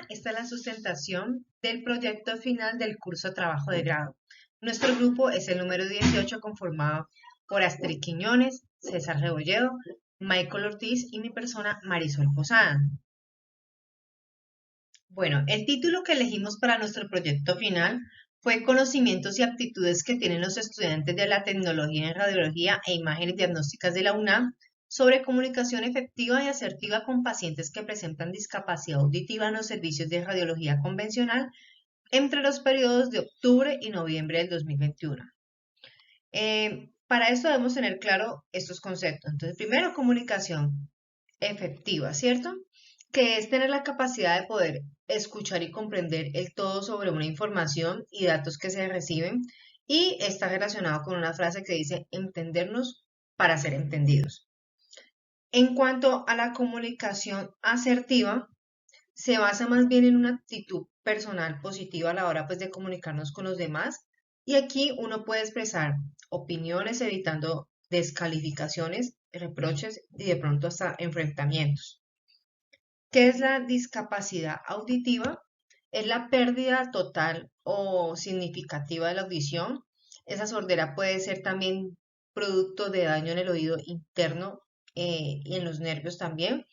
esta es la sustentación del proyecto final del curso Trabajo de Grado. Nuestro grupo es el número 18, conformado por Astrid Quiñones, César Rebolledo, Michael Ortiz y mi persona Marisol Posada. Bueno, el título que elegimos para nuestro proyecto final fue Conocimientos y aptitudes que tienen los estudiantes de la tecnología en radiología e imágenes diagnósticas de la UNAM sobre comunicación efectiva y asertiva con pacientes que presentan discapacidad auditiva en los servicios de radiología convencional entre los periodos de octubre y noviembre del 2021. Para esto debemos tener claro estos conceptos. Entonces, primero, comunicación efectiva, ¿cierto? Que es tener la capacidad de poder escuchar y comprender el todo sobre una información y datos que se reciben, y está relacionado con una frase que dice entendernos para ser entendidos. En cuanto a la comunicación asertiva, se basa más bien en una actitud personal positiva a la hora pues de comunicarnos con los demás, y aquí uno puede expresar opiniones evitando descalificaciones, reproches y de pronto hasta enfrentamientos. ¿Qué es la discapacidad auditiva? Es la pérdida total o significativa de la audición. Esa sordera puede ser también producto de daño en el oído interno y en los nervios también.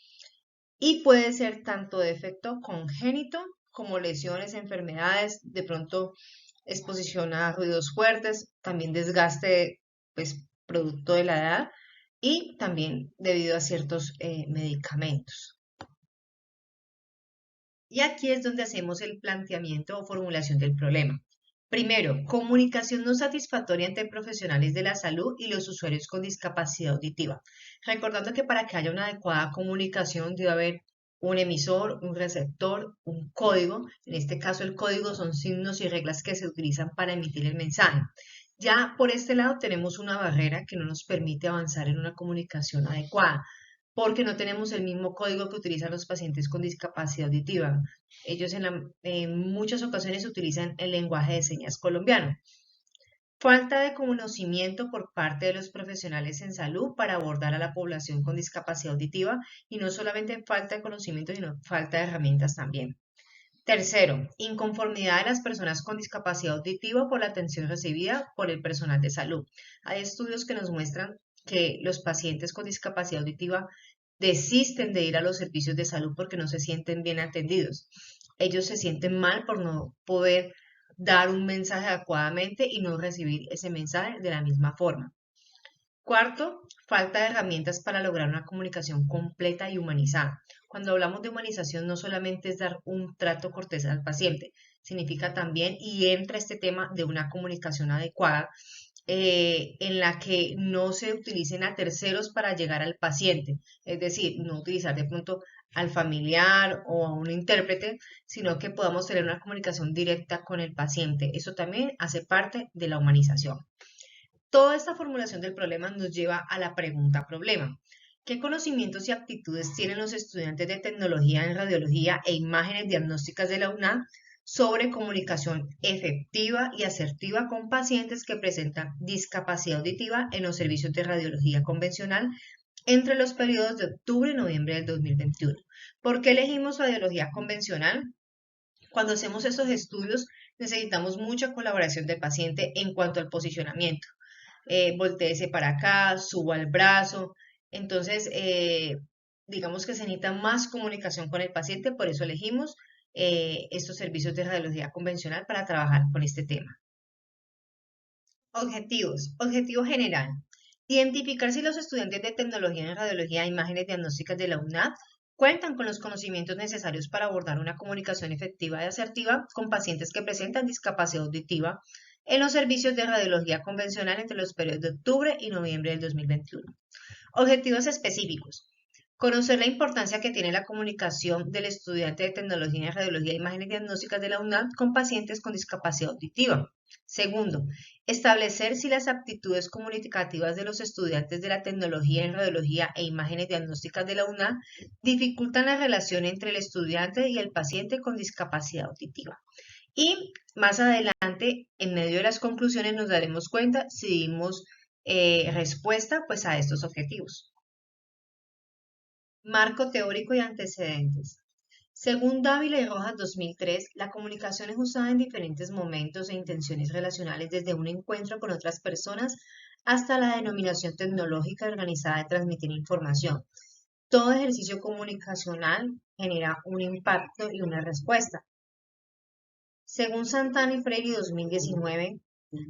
Y puede ser tanto de efecto congénito como lesiones, enfermedades, de pronto exposición a ruidos fuertes, también desgaste pues producto de la edad y también debido a ciertos medicamentos. Y aquí es donde hacemos el planteamiento o formulación del problema. Primero, comunicación no satisfactoria entre profesionales de la salud y los usuarios con discapacidad auditiva. Recordando que para que haya una adecuada comunicación debe haber un emisor, un receptor, un código. En este caso el código son signos y reglas que se utilizan para emitir el mensaje. Ya por este lado tenemos una barrera que no nos permite avanzar en una comunicación adecuada, porque no tenemos el mismo código que utilizan los pacientes con discapacidad auditiva. Ellos en muchas ocasiones utilizan el lenguaje de señas colombiano. Falta de conocimiento por parte de los profesionales en salud para abordar a la población con discapacidad auditiva, y no solamente falta de conocimiento, sino falta de herramientas también. Tercero, inconformidad de las personas con discapacidad auditiva por la atención recibida por el personal de salud. Hay estudios que nos muestran que los pacientes con discapacidad auditiva desisten de ir a los servicios de salud porque no se sienten bien atendidos. Ellos se sienten mal por no poder dar un mensaje adecuadamente y no recibir ese mensaje de la misma forma. Cuarto, falta de herramientas para lograr una comunicación completa y humanizada. Cuando hablamos de humanización, no solamente es dar un trato cortés al paciente, significa también, y entra este tema de una comunicación adecuada, en la que no se utilicen a terceros para llegar al paciente, es decir, no utilizar de pronto al familiar o a un intérprete, sino que podamos tener una comunicación directa con el paciente. Eso también hace parte de la humanización. Toda esta formulación del problema nos lleva a la pregunta problema. ¿Qué conocimientos y aptitudes tienen los estudiantes de tecnología en radiología e imágenes diagnósticas de la UNAM sobre comunicación efectiva y asertiva con pacientes que presentan discapacidad auditiva en los servicios de radiología convencional entre los periodos de octubre y noviembre del 2021? ¿Por qué elegimos radiología convencional? Cuando hacemos estos estudios necesitamos mucha colaboración del paciente en cuanto al posicionamiento. Voltéese para acá, suba el brazo. Entonces, digamos que se necesita más comunicación con el paciente, por eso elegimos estos servicios de radiología convencional para trabajar con este tema. Objetivos. Objetivo general. Identificar si los estudiantes de tecnología en radiología e imágenes diagnósticas de la UNAM cuentan con los conocimientos necesarios para abordar una comunicación efectiva y asertiva con pacientes que presentan discapacidad auditiva en los servicios de radiología convencional entre los periodos de octubre y noviembre del 2021. Objetivos específicos. Conocer la importancia que tiene la comunicación del estudiante de tecnología en radiología e imágenes diagnósticas de la UNAM con pacientes con discapacidad auditiva. Segundo, establecer si las aptitudes comunicativas de los estudiantes de la tecnología en radiología e imágenes diagnósticas de la UNAM dificultan la relación entre el estudiante y el paciente con discapacidad auditiva. Y más adelante, en medio de las conclusiones, nos daremos cuenta si dimos respuesta pues, a estos objetivos. Marco teórico y antecedentes. Según Dávila y Rojas 2003, la comunicación es usada en diferentes momentos e intenciones relacionales, desde un encuentro con otras personas hasta la denominación tecnológica organizada de transmitir información. Todo ejercicio comunicacional genera un impacto y una respuesta. Según Santana y Freire 2019,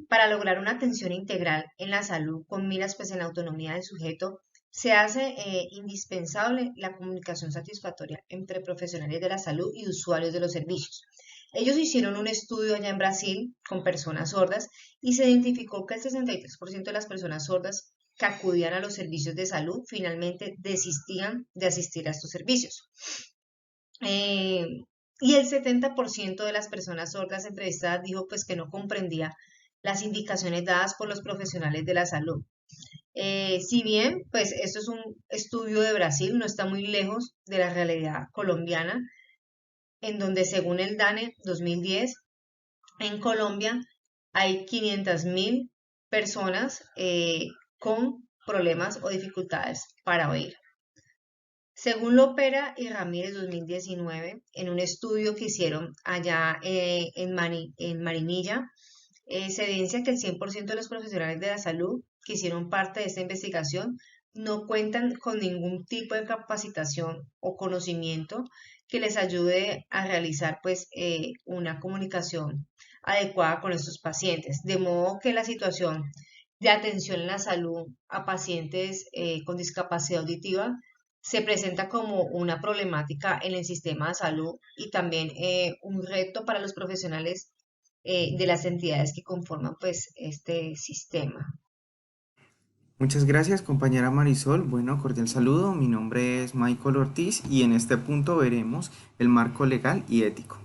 para lograr una atención integral en la salud con miras pues en la autonomía del sujeto, se hace indispensable la comunicación satisfactoria entre profesionales de la salud y usuarios de los servicios. Ellos hicieron un estudio allá en Brasil con personas sordas y se identificó que el 63% de las personas sordas que acudían a los servicios de salud finalmente desistían de asistir a estos servicios. Eh, y el 70% de las personas sordas entrevistadas dijo pues que no comprendía las indicaciones dadas por los profesionales de la salud. Si bien, pues esto es un estudio de Brasil, no está muy lejos de la realidad colombiana, en donde según el DANE 2010, en Colombia hay 500.000 personas con problemas o dificultades para oír. Según Lopera y Ramírez 2019, en un estudio que hicieron allá en Marinilla, se evidencia que el 100% de los profesionales de la salud que hicieron parte de esta investigación no cuentan con ningún tipo de capacitación o conocimiento que les ayude a realizar pues una comunicación adecuada con estos pacientes. De modo que la situación de atención en la salud a pacientes con discapacidad auditiva se presenta como una problemática en el sistema de salud y también un reto para los profesionales de las entidades que conforman pues este sistema. Muchas gracias, compañera Marisol. Bueno, cordial saludo. Mi nombre es Michael Ortiz y en este punto veremos el marco legal y ético.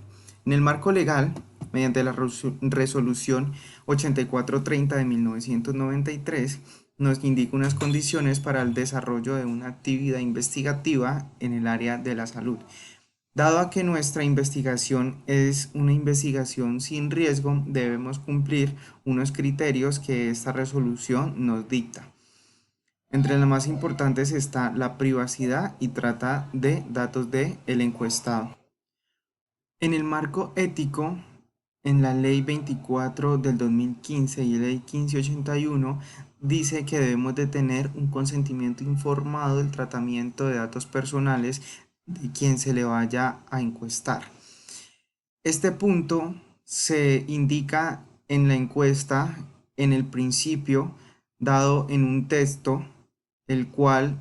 En el marco legal, mediante la resolución 8430 de 1993, nos indica unas condiciones para el desarrollo de una actividad investigativa en el área de la salud. Dado a que nuestra investigación es una investigación sin riesgo, debemos cumplir unos criterios que esta resolución nos dicta. Entre las más importantes está la privacidad y trata de datos del encuestado. En el marco ético, en la Ley 24 del 2015 y la Ley 1581, dice que debemos de tener un consentimiento informado del tratamiento de datos personales de quien se le vaya a encuestar. Este punto se indica en la encuesta en el principio, dado en un texto, el cual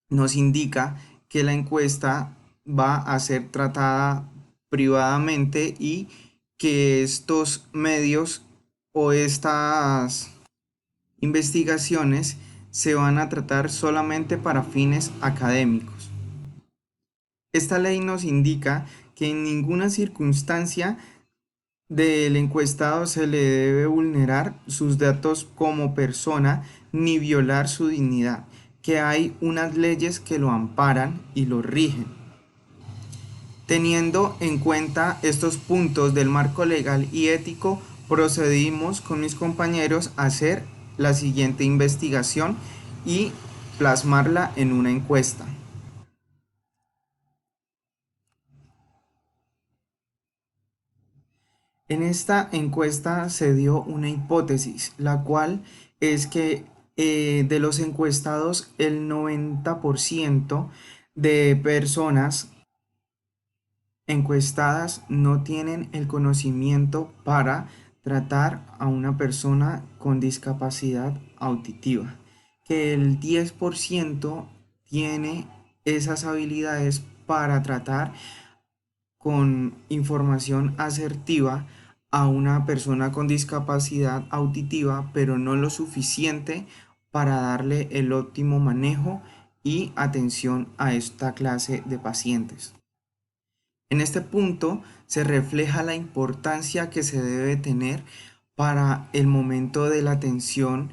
nos indica que la encuesta va a ser tratada privadamente y que estos medios o estas investigaciones se van a tratar solamente para fines académicos. Esta ley nos indica que en ninguna circunstancia del encuestado se le debe vulnerar sus datos como persona ni violar su dignidad, que hay unas leyes que lo amparan y lo rigen. Teniendo en cuenta estos puntos del marco legal y ético, procedimos con mis compañeros a hacer la siguiente investigación y plasmarla en una encuesta. En esta encuesta se dio una hipótesis, la cual es que de los encuestados el 90% de personas encuestadas no tienen el conocimiento para tratar a una persona con discapacidad auditiva, que el 10% tiene esas habilidades para tratar con información asertiva a una persona con discapacidad auditiva, pero no lo suficiente para darle el óptimo manejo y atención a esta clase de pacientes. En este punto se refleja la importancia que se debe tener para el momento de la atención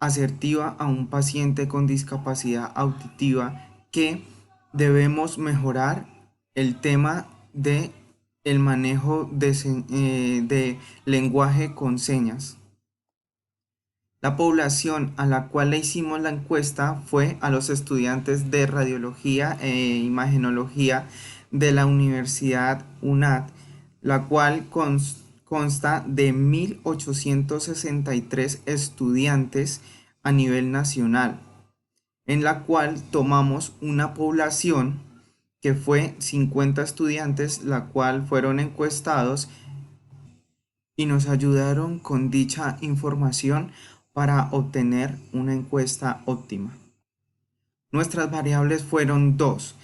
asertiva a un paciente con discapacidad auditiva, que debemos mejorar el tema de el manejo de lenguaje con señas. La población a la cual le hicimos la encuesta fue a los estudiantes de radiología e imagenología de la Universidad UNAD, la cual consta de 1.863 estudiantes a nivel nacional, en la cual tomamos una población que fue 50 estudiantes, la cual fueron encuestados y nos ayudaron con dicha información para obtener una encuesta óptima. Nuestras variables fueron dos.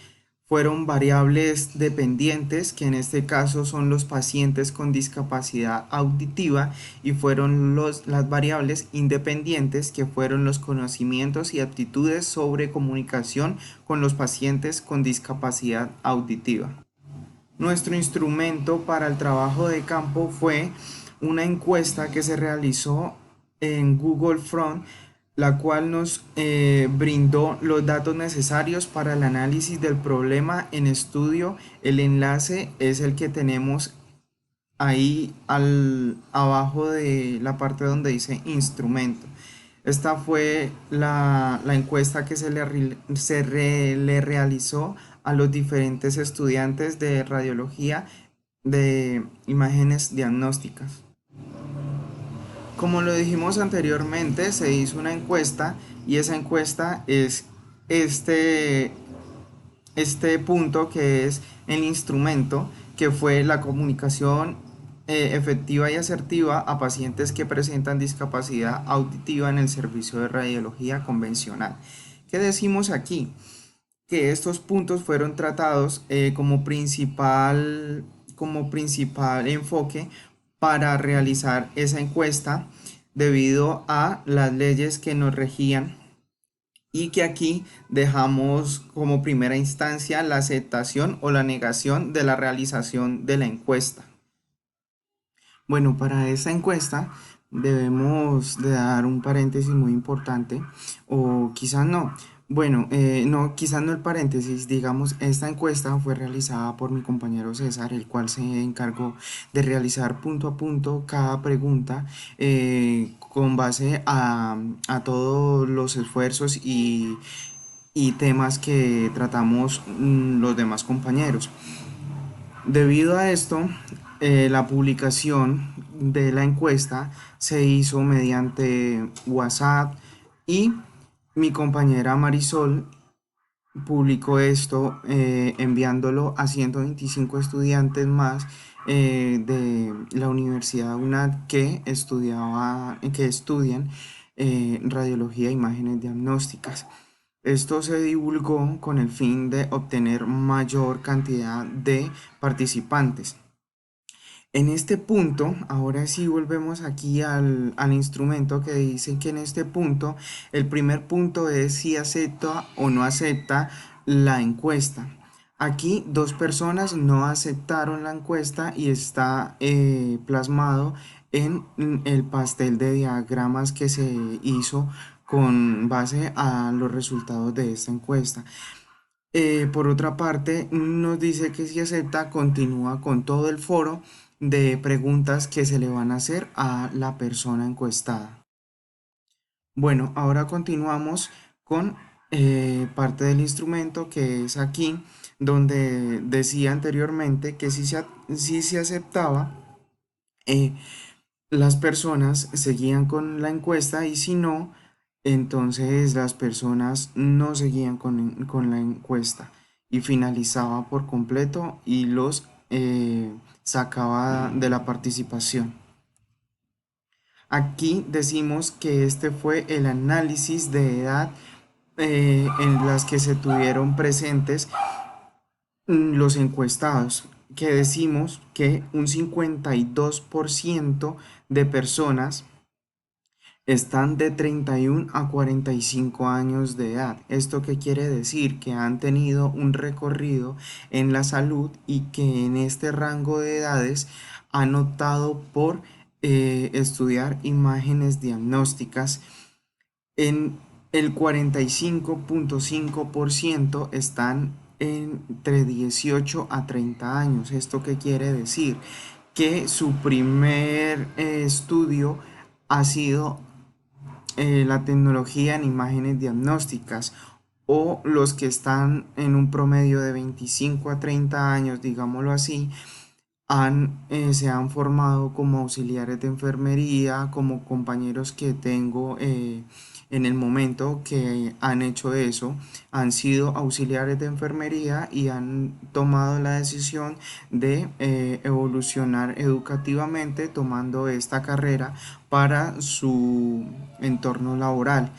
Fueron variables dependientes, que en este caso son los pacientes con discapacidad auditiva, y fueron las variables independientes, que fueron los conocimientos y aptitudes sobre comunicación con los pacientes con discapacidad auditiva. Nuestro instrumento para el trabajo de campo fue una encuesta que se realizó en Google Front, la cual nos brindó los datos necesarios para el análisis del problema en estudio. El enlace es el que tenemos ahí abajo de la parte donde dice instrumento. Esta fue la encuesta que le realizó a los diferentes estudiantes de radiología de imágenes diagnósticas. Como lo dijimos anteriormente, se hizo una encuesta, y esa encuesta es este punto, que es el instrumento, que fue la comunicación efectiva y asertiva a pacientes que presentan discapacidad auditiva en el servicio de radiología convencional. ¿Qué decimos aquí? Que estos puntos fueron tratados como principal enfoque para realizar esa encuesta, debido a las leyes que nos regían, y que aquí dejamos como primera instancia la aceptación o la negación de la realización de la encuesta. Bueno, para esta encuesta debemos de dar un paréntesis muy importante, o quizás no. Bueno, no, quizás no el paréntesis. Digamos, esta encuesta fue realizada por mi compañero César, el cual se encargó de realizar punto a punto cada pregunta, con base a todos los esfuerzos y temas que tratamos los demás compañeros. Debido a esto, la publicación de la encuesta se hizo mediante WhatsApp, y mi compañera Marisol publicó esto, enviándolo a 125 estudiantes más de la Universidad UNAD que estudian radiología e imágenes diagnósticas. Esto se divulgó con el fin de obtener mayor cantidad de participantes. En este punto, ahora sí volvemos aquí al instrumento, que dice que en este punto, el primer punto es si acepta o no acepta la encuesta. Aquí dos personas no aceptaron la encuesta, y está plasmado en el pastel de diagramas que se hizo con base a los resultados de esta encuesta. Por otra parte, nos dice que si acepta, continúa con todo el foro de preguntas que se le van a hacer a la persona encuestada. Bueno, ahora continuamos con parte del instrumento, que es aquí donde decía anteriormente que si se aceptaba, las personas seguían con la encuesta, y si no, entonces las personas no seguían con la encuesta, y finalizaba por completo y los sacaba de la participación. Aquí decimos que este fue el análisis de edad en las que se tuvieron presentes los encuestados, que decimos que un 52% de personas están de 31 a 45 años de edad. ¿Esto qué quiere decir? Que han tenido un recorrido en la salud, y que en este rango de edades han optado por estudiar imágenes diagnósticas. En el 45.5% están entre 18 a 30 años. ¿Esto qué quiere decir? Que su primer estudio ha sido la tecnología en imágenes diagnósticas, o los que están en un promedio de 25 a 30 años, digámoslo así, se han formado como auxiliares de enfermería, como compañeros que tengo en el momento que han hecho eso, han sido auxiliares de enfermería y han tomado la decisión de evolucionar educativamente tomando esta carrera para su entorno laboral.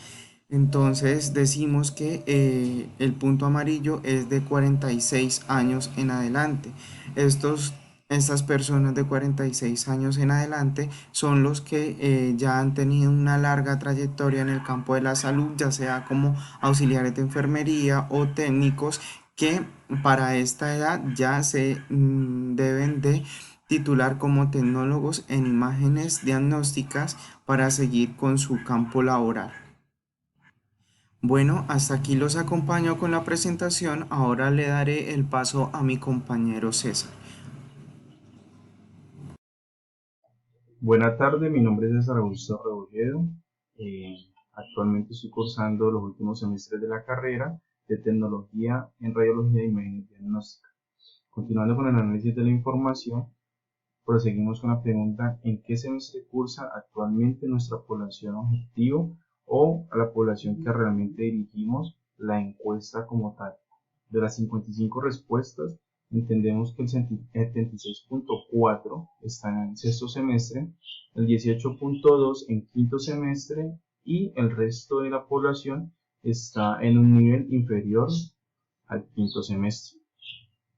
Entonces decimos que el punto amarillo es de 46 años en adelante. Estos, estas personas de 46 años en adelante son los que ya han tenido una larga trayectoria en el campo de la salud, ya sea como auxiliares de enfermería o técnicos que para esta edad ya se deben de titular como tecnólogos en imágenes diagnósticas para seguir con su campo laboral. Bueno, hasta aquí los acompaño con la presentación. Ahora le daré el paso a mi compañero César. Buenas tardes, mi nombre es César Augusto Rebolledo. Eh, Actualmente estoy cursando los últimos semestres de la carrera de Tecnología en Radiología y Imagen Diagnóstica. Continuando con el análisis de la información, proseguimos con la pregunta: ¿en qué semestre cursa actualmente nuestra población objetivo o a la población que realmente dirigimos la encuesta como tal? De las 55 respuestas, entendemos que el 76.4 está en sexto semestre, el 18.2 en quinto semestre y el resto de la población está en un nivel inferior al quinto semestre.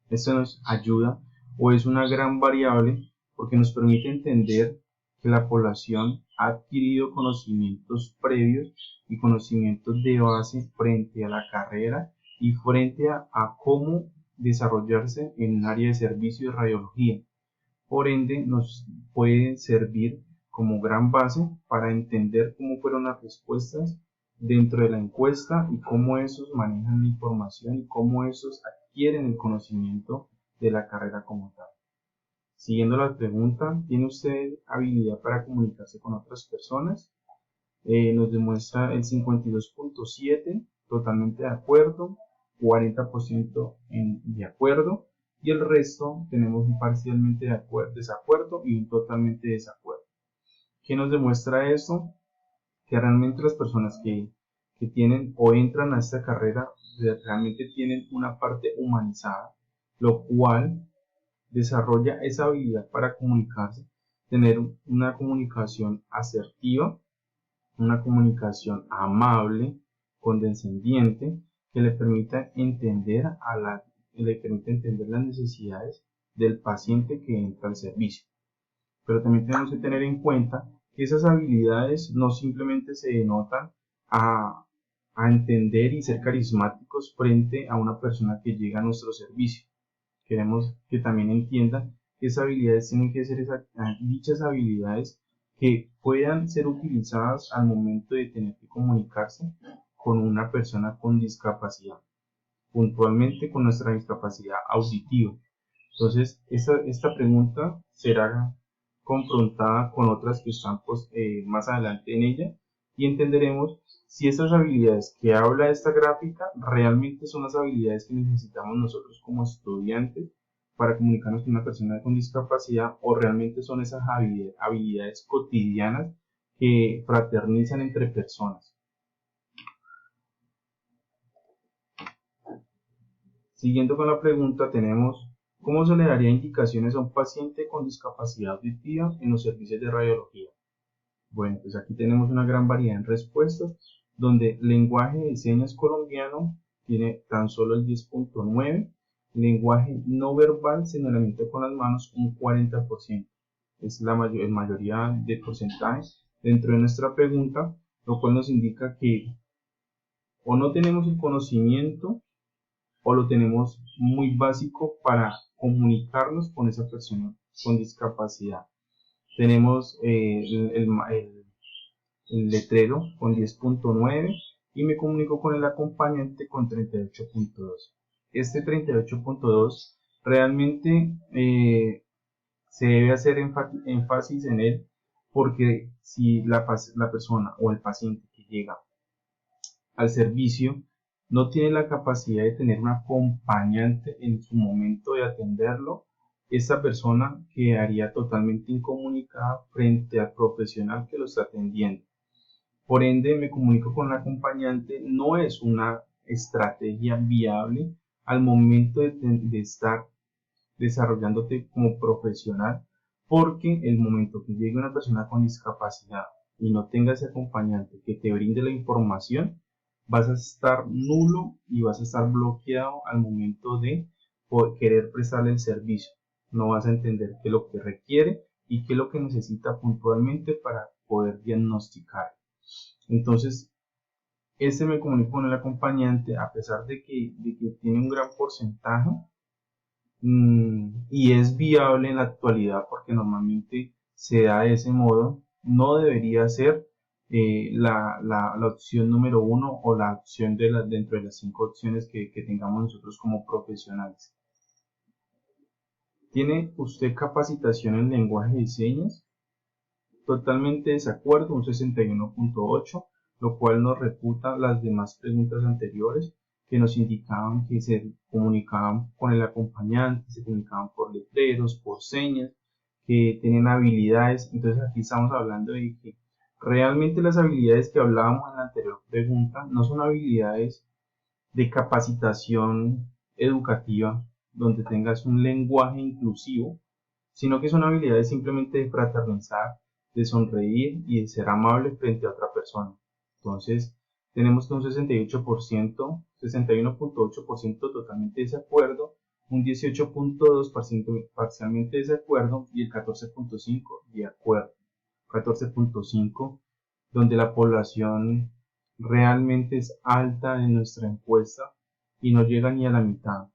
Esto nos ayuda o es una gran variable porque nos permite entender que la población ha adquirido conocimientos previos y conocimientos de base frente a la carrera y frente a cómo desarrollarse en un área de servicio de radiología. Por ende, nos puede servir como gran base para entender cómo fueron las respuestas dentro de la encuesta y cómo esos manejan la información y cómo esos adquieren el conocimiento de la carrera como tal. Siguiendo la pregunta, ¿tiene usted habilidad para comunicarse con otras personas? Nos demuestra el 52.7 totalmente de acuerdo, 40% de acuerdo y el resto tenemos un parcialmente desacuerdo y un totalmente desacuerdo. ¿Qué nos demuestra esto? Que realmente las personas que tienen o entran a esta carrera realmente tienen una parte humanizada, lo cual desarrolla esa habilidad para comunicarse, tener una comunicación asertiva, una comunicación amable, condescendiente, que le permita entender las necesidades del paciente que entra al servicio. Pero también tenemos que tener en cuenta que esas habilidades no simplemente se denotan a entender y ser carismáticos frente a una persona que llega a nuestro servicio. Queremos que también entiendan que esas habilidades tienen que ser dichas habilidades que puedan ser utilizadas al momento de tener que comunicarse con una persona con discapacidad, puntualmente con nuestra discapacidad auditiva. Entonces, esta pregunta será confrontada con otras que están más adelante en ella y entenderemos si estas habilidades que habla esta gráfica realmente son las habilidades que necesitamos nosotros como estudiantes para comunicarnos con una persona con discapacidad o realmente son esas habilidades cotidianas que fraternizan entre personas. Siguiendo con la pregunta, tenemos: ¿cómo se le daría indicaciones a un paciente con discapacidad auditiva en los servicios de radiología? Bueno, pues aquí tenemos una gran variedad en respuestas, donde lenguaje de señas colombiano tiene tan solo el 10.9, lenguaje no verbal, señalamiento con las manos, un 40%. Es la mayoría de porcentajes dentro de nuestra pregunta, lo cual nos indica que o no tenemos el conocimiento o lo tenemos muy básico para comunicarnos con esa persona con discapacidad. Tenemos el letrero con 10.9 y me comunico con el acompañante con 38.2. Este 38.2 realmente se debe hacer énfasis en él porque si la persona o el paciente que llega al servicio no tiene la capacidad de tener un acompañante en su momento de atenderlo, esta persona quedaría totalmente incomunicada frente al profesional que lo está atendiendo. Por ende, me comunico con el acompañante, no es una estrategia viable al momento de estar desarrollándote como profesional, porque el momento que llegue una persona con discapacidad y no tenga ese acompañante que te brinde la información, vas a estar nulo y vas a estar bloqueado al momento de querer prestarle el servicio. No vas a entender qué es lo que requiere y qué es lo que necesita puntualmente para poder diagnosticar. Entonces, me comunico con el acompañante a pesar de que tiene un gran porcentaje y es viable en la actualidad porque normalmente se da de ese modo, no debería ser la opción número uno o la opción dentro de las 5 opciones que tengamos nosotros como profesionales. ¿Tiene usted capacitación en lenguaje de señas? Totalmente desacuerdo, un 61.8, lo cual nos refuta las demás preguntas anteriores que nos indicaban que se comunicaban con el acompañante, se comunicaban por letreros, por señas, que tenían habilidades. Entonces aquí estamos hablando de que realmente las habilidades que hablábamos en la anterior pregunta no son habilidades de capacitación educativa donde tengas un lenguaje inclusivo, sino que son habilidades simplemente de fraternizar, de sonreír y de ser amable frente a otra persona. Entonces, tenemos que un 68%, 61.8% totalmente de desacuerdo, un 18.2% parcialmente de desacuerdo y el 14.5% de acuerdo. 14.5%, donde la población realmente es alta en nuestra encuesta y no llega ni a la mitad.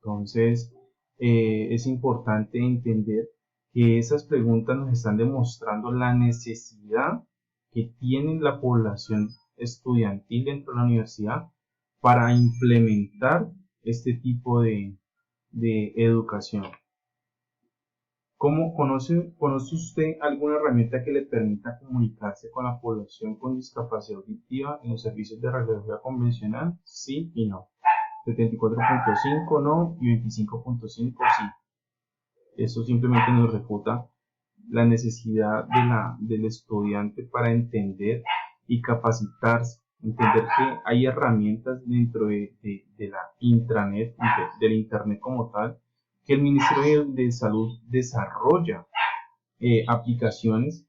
Entonces, es importante entender que esas preguntas nos están demostrando la necesidad que tiene la población estudiantil dentro de la universidad para implementar este tipo de educación. ¿Cómo conoce usted alguna herramienta que le permita comunicarse con la población con discapacidad auditiva en los servicios de radiología convencional? Sí y no. 74.5 no y 25.5 sí. Eso simplemente nos refuta la necesidad del estudiante para entender y capacitarse, entender que hay herramientas dentro de la intranet, del internet como tal, que el Ministerio de Salud desarrolla aplicaciones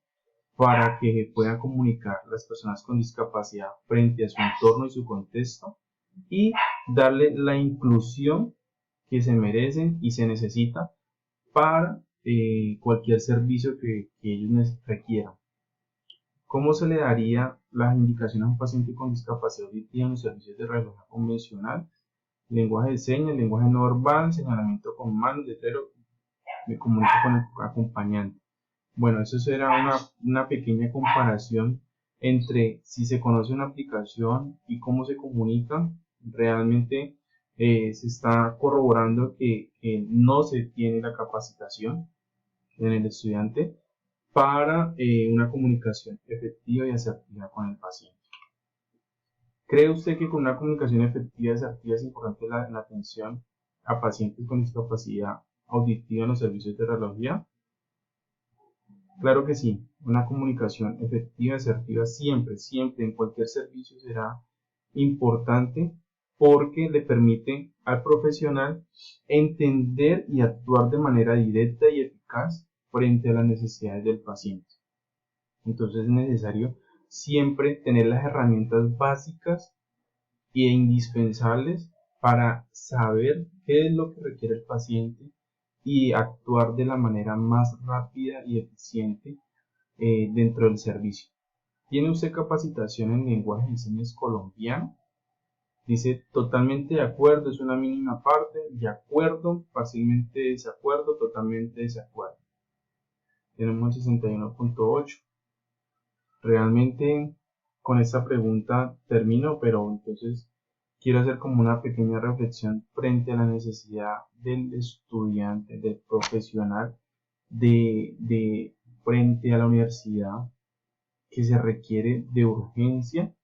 para que puedan comunicar las personas con discapacidad frente a su entorno y su contexto y darle la inclusión que se merecen y se necesita para cualquier servicio que ellos requieran. ¿Cómo se le daría las indicaciones a un paciente con discapacidad auditiva en los servicios de radiología convencional? Lenguaje de señas, lenguaje no verbal, señalamiento con manos, letrero, me comunico con el acompañante. Bueno, eso será una pequeña comparación entre si se conoce una aplicación y cómo se comunica. Realmente se está corroborando que no se tiene la capacitación en el estudiante para una comunicación efectiva y asertiva con el paciente. ¿Cree usted que con una comunicación efectiva y asertiva es importante la atención a pacientes con discapacidad auditiva en los servicios de radiología? Claro que sí, una comunicación efectiva y asertiva siempre en cualquier servicio será importante porque le permite al profesional entender y actuar de manera directa y eficaz frente a las necesidades del paciente. Entonces es necesario siempre tener las herramientas básicas e indispensables para saber qué es lo que requiere el paciente y actuar de la manera más rápida y eficiente dentro del servicio. ¿Tiene usted capacitación en lenguaje de señas colombiano? Dice totalmente de acuerdo, es una mínima parte, de acuerdo, parcialmente desacuerdo, totalmente desacuerdo. Tenemos 61.8. Realmente con esta pregunta termino, pero entonces quiero hacer como una pequeña reflexión frente a la necesidad del estudiante, del profesional, de frente a la universidad, que se requiere de urgencia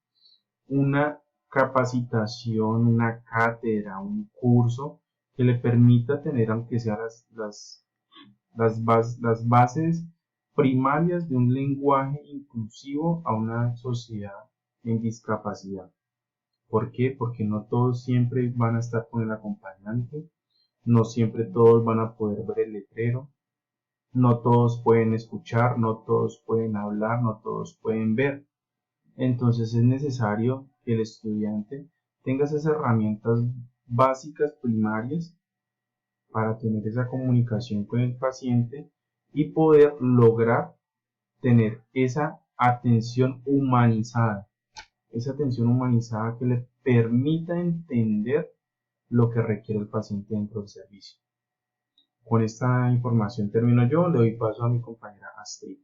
una capacitación, una cátedra, un curso que le permita tener, aunque sea las bases primarias de un lenguaje inclusivo a una sociedad en discapacidad. ¿Por qué? Porque no todos siempre van a estar con el acompañante, no siempre todos van a poder ver el letrero, no todos pueden escuchar, no todos pueden hablar, no todos pueden ver. Entonces es necesario que el estudiante tenga esas herramientas básicas primarias para tener esa comunicación con el paciente y poder lograr tener esa atención humanizada que le permita entender lo que requiere el paciente dentro del servicio. Con esta información termino yo, le doy paso a mi compañera Astrid.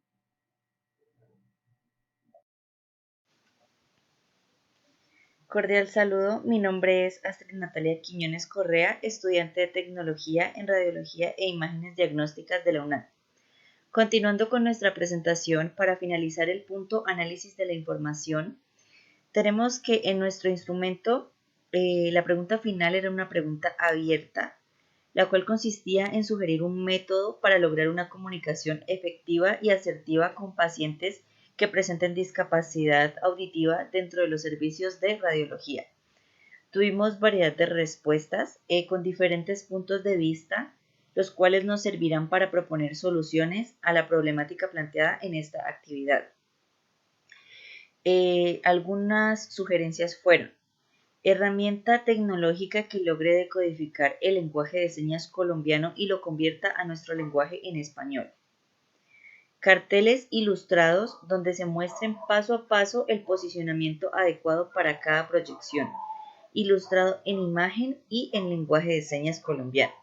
Cordial saludo, mi nombre es Astrid Natalia Quiñones Correa, estudiante de Tecnología en Radiología e Imágenes Diagnósticas de la UNAM. Continuando con nuestra presentación, para finalizar el punto análisis de la información, tenemos que en nuestro instrumento la pregunta final era una pregunta abierta, la cual consistía en sugerir un método para lograr una comunicación efectiva y asertiva con pacientes que presenten discapacidad auditiva dentro de los servicios de radiología. Tuvimos variedad de respuestas con diferentes puntos de vista, los cuales nos servirán para proponer soluciones a la problemática planteada en esta actividad. Algunas sugerencias fueron: herramienta tecnológica que logre decodificar el lenguaje de señas colombiano y lo convierta a nuestro lenguaje en español. Carteles ilustrados donde se muestren paso a paso el posicionamiento adecuado para cada proyección, ilustrado en imagen y en lenguaje de señas colombiano.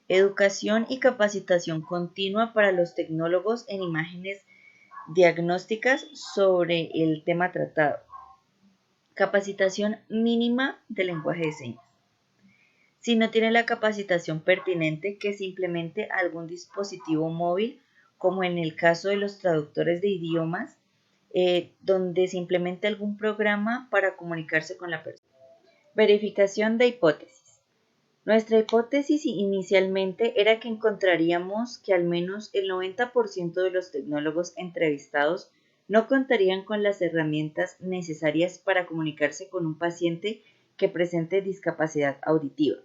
Educación y capacitación continua para los tecnólogos en imágenes diagnósticas sobre el tema tratado. Capacitación mínima de lenguaje de señas. Si no tiene la capacitación pertinente, que se implemente algún dispositivo móvil, como en el caso de los traductores de idiomas, donde se implemente algún programa para comunicarse con la persona. Verificación de hipótesis. Nuestra hipótesis inicialmente era que encontraríamos que al menos el 90% de los tecnólogos entrevistados no contarían con las herramientas necesarias para comunicarse con un paciente que presente discapacidad auditiva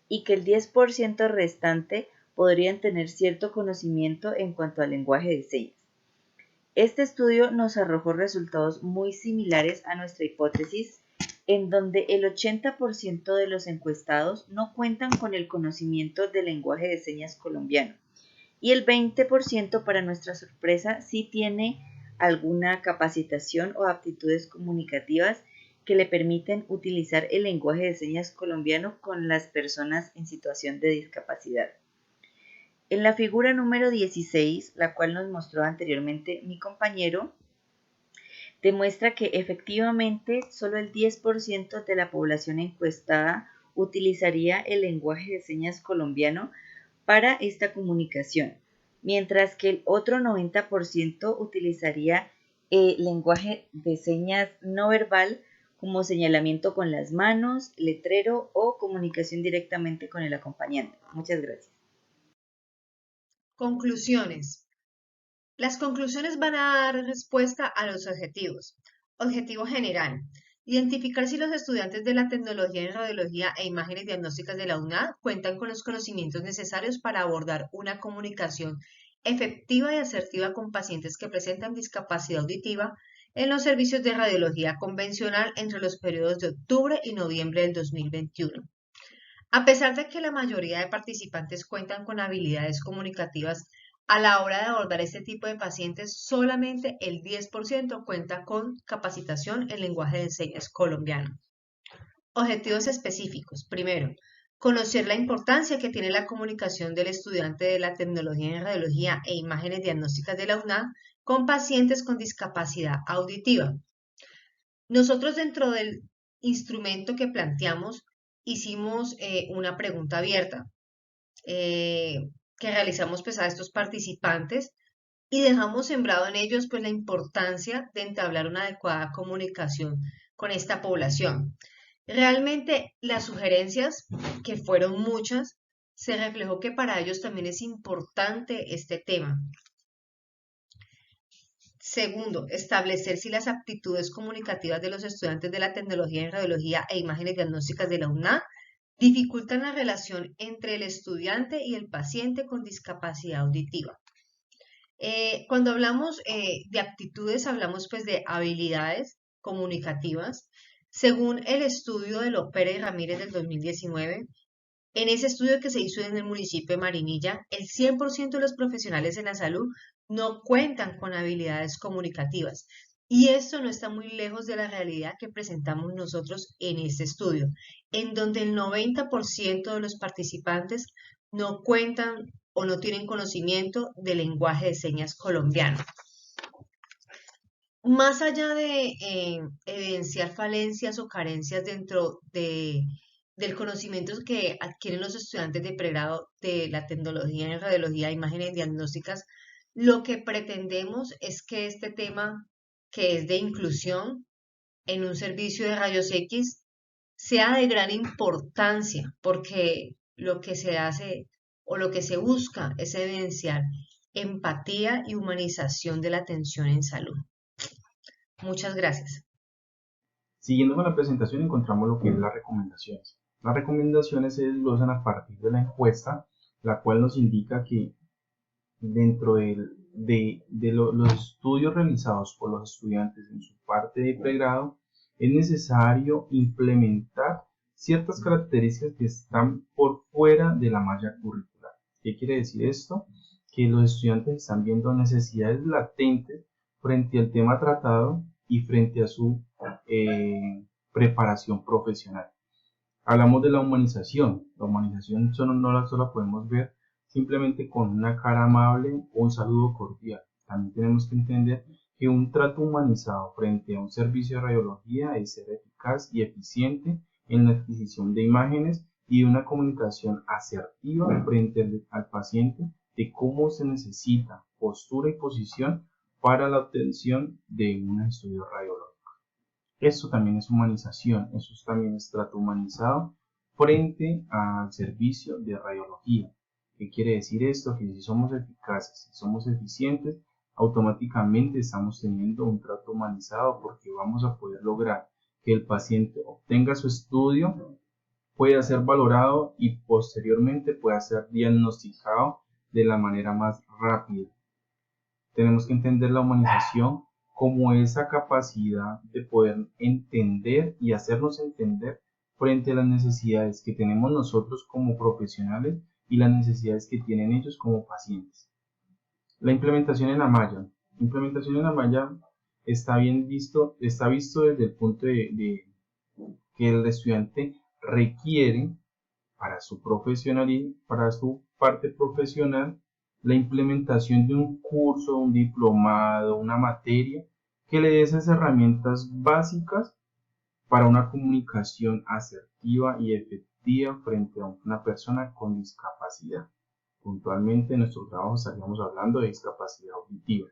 y que el 10% restante podrían tener cierto conocimiento en cuanto al lenguaje de señas. Este estudio nos arrojó resultados muy similares a nuestra hipótesis, en donde el 80% de los encuestados no cuentan con el conocimiento del lenguaje de señas colombiano y el 20%, para nuestra sorpresa, sí tiene alguna capacitación o aptitudes comunicativas que le permiten utilizar el lenguaje de señas colombiano con las personas en situación de discapacidad. En la figura número 16, la cual nos mostró anteriormente mi compañero, demuestra que efectivamente solo el 10% de la población encuestada utilizaría el lenguaje de señas colombiano para esta comunicación, mientras que el otro 90% utilizaría el lenguaje de señas no verbal como señalamiento con las manos, letrero o comunicación directamente con el acompañante. Muchas gracias. Conclusiones. Las conclusiones van a dar respuesta a los objetivos. Objetivo general: identificar si los estudiantes de la tecnología en radiología e imágenes diagnósticas de la UNAD cuentan con los conocimientos necesarios para abordar una comunicación efectiva y asertiva con pacientes que presentan discapacidad auditiva en los servicios de radiología convencional entre los periodos de octubre y noviembre del 2021. A pesar de que la mayoría de participantes cuentan con habilidades comunicativas a la hora de abordar este tipo de pacientes, solamente el 10% cuenta con capacitación en lenguaje de señas colombiano. Objetivos específicos. Primero, conocer la importancia que tiene la comunicación del estudiante de la tecnología en radiología e imágenes diagnósticas de la UNAD con pacientes con discapacidad auditiva. Nosotros, dentro del instrumento que planteamos, hicimos una pregunta abierta que realizamos pues a estos participantes y dejamos sembrado en ellos pues la importancia de entablar una adecuada comunicación con esta población. Realmente las sugerencias, que fueron muchas, se reflejó que para ellos también es importante este tema. Segundo, establecer si las aptitudes comunicativas de los estudiantes de la tecnología en radiología e imágenes diagnósticas de la UNA dificultan la relación entre el estudiante y el paciente con discapacidad auditiva. Cuando hablamos de aptitudes, hablamos pues de habilidades comunicativas. Según el estudio de Lopera y Ramírez del 2019, en ese estudio que se hizo en el municipio de Marinilla, el 100% de los profesionales en la salud no cuentan con habilidades comunicativas. Y esto no está muy lejos de la realidad que presentamos nosotros en este estudio, en donde el 90% de los participantes no cuentan o no tienen conocimiento del lenguaje de señas colombiano. Más allá de evidenciar falencias o carencias dentro del conocimiento que adquieren los estudiantes de pregrado de la tecnología en radiología e imágenes diagnósticas, lo que pretendemos es que este tema, que es de inclusión en un servicio de rayos X, sea de gran importancia, porque lo que se hace o lo que se busca es evidenciar empatía y humanización de la atención en salud. Muchas gracias. Siguiendo con la presentación encontramos lo que es las recomendaciones. Las recomendaciones se desglosan a partir de la encuesta, la cual nos indica que dentro los estudios realizados por los estudiantes en su parte de pregrado, es necesario implementar ciertas características que están por fuera de la malla curricular. ¿Qué quiere decir esto? Que los estudiantes están viendo necesidades latentes frente al tema tratado y frente a su preparación profesional. Hablamos de la humanización. La humanización no la solo podemos ver simplemente con una cara amable o un saludo cordial. También tenemos que entender que un trato humanizado frente a un servicio de radiología es ser eficaz y eficiente en la adquisición de imágenes y una comunicación asertiva frente al paciente de cómo se necesita postura y posición para la obtención de un estudio radiológico. Eso también es humanización, eso también es trato humanizado frente al servicio de radiología. ¿Qué quiere decir esto? Que si somos eficaces, si somos eficientes, automáticamente estamos teniendo un trato humanizado porque vamos a poder lograr que el paciente obtenga su estudio, pueda ser valorado y posteriormente pueda ser diagnosticado de la manera más rápida. Tenemos que entender la humanización como esa capacidad de poder entender y hacernos entender frente a las necesidades que tenemos nosotros como profesionales y las necesidades que tienen ellos como pacientes. La implementación en la malla. La implementación en la malla está visto desde el punto de que el estudiante requiere para su profesionalismo, para su parte profesional, la implementación de un curso, un diplomado, una materia que le dé esas herramientas básicas para una comunicación asertiva y efectiva frente a una persona con discapacidad. Puntualmente en nuestro trabajo estaríamos hablando de discapacidad auditiva.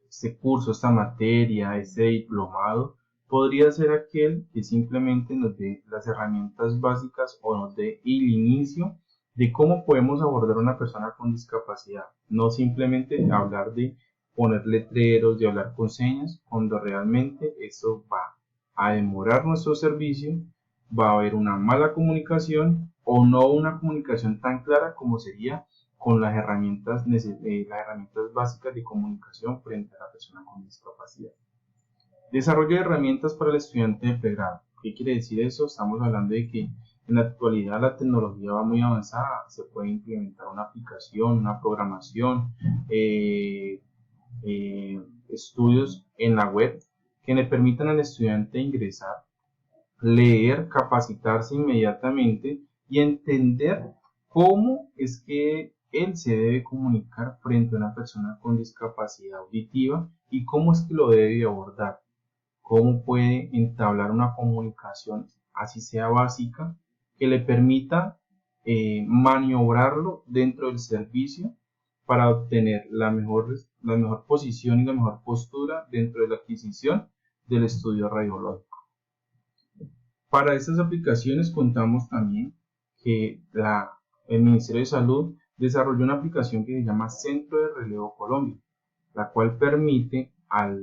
Este curso, esta materia, este diplomado podría ser aquel que simplemente nos dé las herramientas básicas o nos dé el inicio de cómo podemos abordar a una persona con discapacidad. No simplemente hablar de poner letreros, de hablar con señas, cuando realmente eso va a demorar nuestro servicio, va a haber una mala comunicación o no una comunicación tan clara como sería con las herramientas básicas de comunicación frente a la persona con discapacidad. Desarrollo de herramientas para el estudiante de pregrado. ¿Qué quiere decir eso? Estamos hablando de que en la actualidad la tecnología va muy avanzada, se puede implementar una aplicación, una programación, estudios en la web que le permitan al estudiante ingresar, leer, capacitarse inmediatamente y entender cómo es que él se debe comunicar frente a una persona con discapacidad auditiva y cómo es que lo debe abordar, cómo puede entablar una comunicación, así sea básica, que le permita maniobrarlo dentro del servicio para obtener la mejor posición y la mejor postura dentro de la adquisición del estudio radiológico. Para estas aplicaciones contamos también que el Ministerio de Salud desarrolló una aplicación que se llama Centro de Relevo Colombia, la cual permite a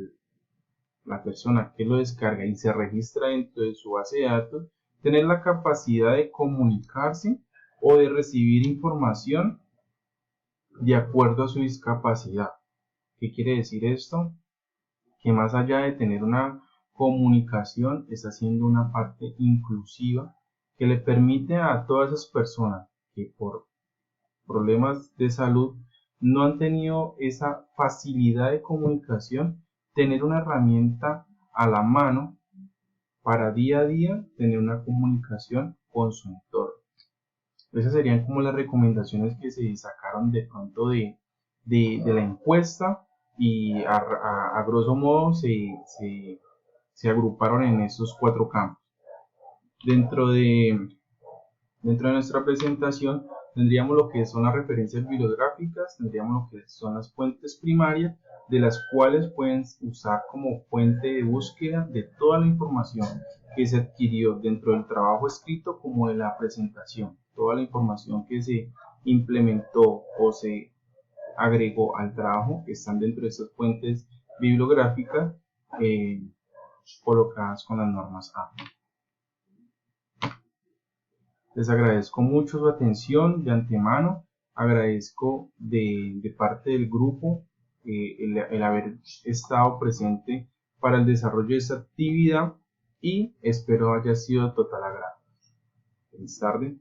la persona que lo descarga y se registra dentro de su base de datos tener la capacidad de comunicarse o de recibir información de acuerdo a su discapacidad. ¿Qué quiere decir esto? Que más allá de tener una comunicación, está siendo una parte inclusiva que le permite a todas esas personas que por problemas de salud no han tenido esa facilidad de comunicación, tener una herramienta a la mano para día a día tener una comunicación con su entorno. Esas serían como las recomendaciones que se sacaron de pronto de la encuesta, y a grosso modo se agruparon en estos 4 campos. Dentro de nuestra presentación tendríamos lo que son las referencias bibliográficas, tendríamos lo que son las fuentes primarias, de las cuales pueden usar como fuente de búsqueda de toda la información que se adquirió dentro del trabajo escrito como de la presentación. Toda la información que se implementó o se agregó al trabajo están dentro de estas fuentes bibliográficas colocadas con las normas APA. Les agradezco mucho su atención de antemano, agradezco de parte del grupo el haber estado presente para el desarrollo de esta actividad y espero haya sido de total agrado. Feliz tarde.